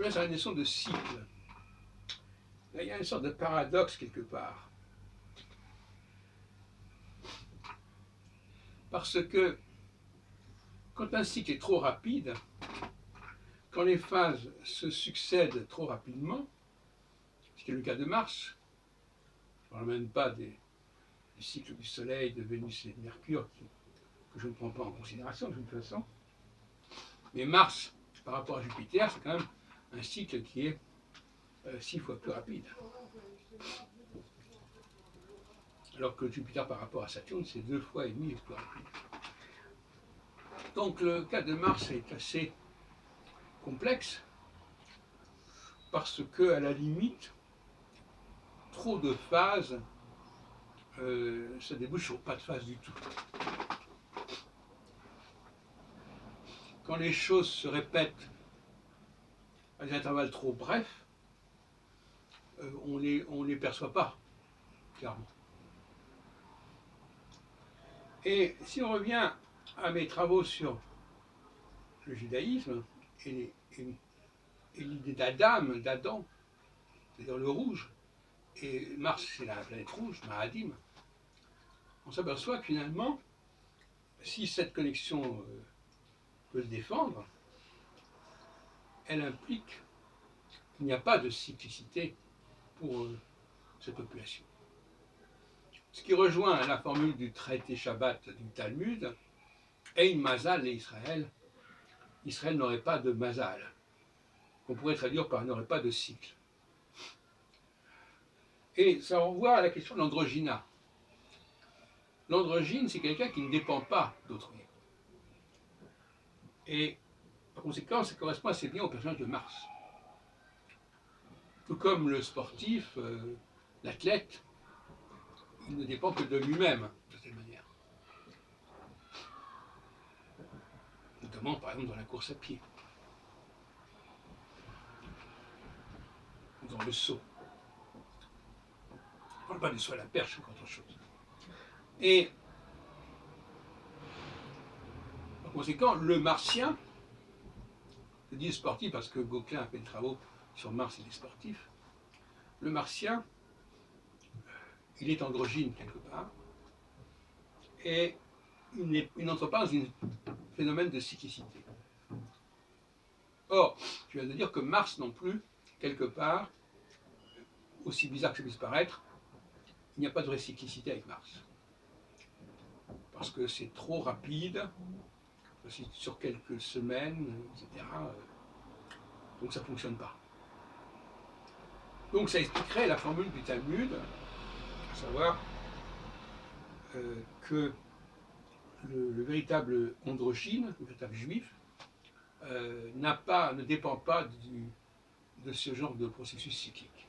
je laisse à la notion de cycle. Là, il y a une sorte de paradoxe quelque part. Parce que quand un cycle est trop rapide, quand les phases se succèdent trop rapidement, ce qui est le cas de Mars, je ne parle même pas du cycle du Soleil, de Vénus et de Mercure, que je ne prends pas en considération de toute façon, mais Mars, par rapport à Jupiter, c'est quand même un cycle qui est 6 fois plus rapide. Alors que Jupiter par rapport à Saturne, c'est 2 fois et demi plus rapide. Donc le cas de Mars est assez complexe, parce que, à la limite, trop de phases, ça débouche sur pas de phase du tout. Quand les choses se répètent à des intervalles trop brefs, on les perçoit pas, clairement. Et si on revient à mes travaux sur le judaïsme et l'idée d'Adam, c'est-à-dire le rouge, et Mars c'est la planète rouge, Mahadim, on s'aperçoit que finalement, si cette connexion peut se défendre, elle implique qu'il n'y a pas de cyclicité pour cette population. Ce qui rejoint la formule du traité Shabbat du Talmud, Ein Mazal et Israël, Israël n'aurait pas de Mazal, qu'on pourrait traduire par n'aurait pas de cycle. Et ça renvoie à la question de l'androgyna. L'androgyne, c'est quelqu'un qui ne dépend pas d'autrui. Et par conséquent, ça correspond assez bien au personnage de Mars. Tout comme le sportif, l'athlète, il ne dépend que de lui-même, de cette manière. Notamment, par exemple, dans la course à pied. Ou dans le saut. On ne parle pas du saut à la perche, c'est autre chose. Et par conséquent, le martien, je dis sportif parce que Gauquelin a fait des travaux sur Mars et les sportifs, le martien, il est androgyne quelque part, et il n'entre pas dans un phénomène de cyclicité. Or, je viens de dire que Mars non plus, quelque part, aussi bizarre que ça puisse paraître, il n'y a pas de vraie cyclicité avec Mars. Parce que c'est trop rapide, sur quelques semaines, etc. Donc ça ne fonctionne pas. Donc ça expliquerait la formule du Talmud, à savoir que le véritable androgyne, le véritable juif, ne dépend pas de ce genre de processus cyclique.